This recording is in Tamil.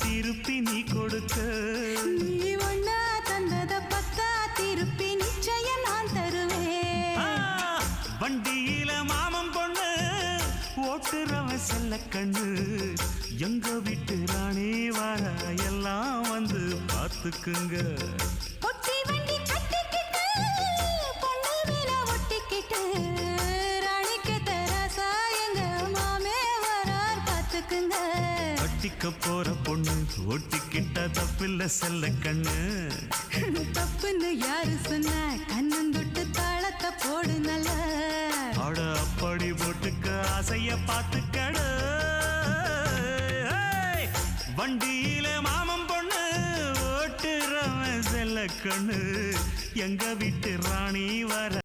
திருப்பி நீ கொடுக்க நீ ஒண்ணா தந்தத பத்தா திருப்பி நிச்சயம் நான் தருவேன் வண்டியில மாமன் பொண்ணு ஓட்டுறவன் செல்ல கண்ணு எங்க வீட்டு ராணி வர எல்லாம் வந்து பார்த்துக்குங்க ஒட்டி வண்டி கட்டிக்கிட்டு பொண்ணு மேல ஒட்டிக்கிட்டு ராணிக்கு தராசா எங்க மாமே வரார் பார்த்துக்குங்க ஒட்டிக்க போற பொண்ணு ஒட்டிக்கிட்ட தப்பில்ல செல்ல கண்ணு தப்புன்னு யாரு சொன்ன கண்ணந்தொட்டு தாளத்தை போடு நல்ல அட அப்படி போட்டுக்க ஆசைய பார்த்துக்கட வண்டியில மாமன் பொண்ணு ஓட்டுறவன் செல்ல கண்ணு எங்க வீட்டு ராணி வர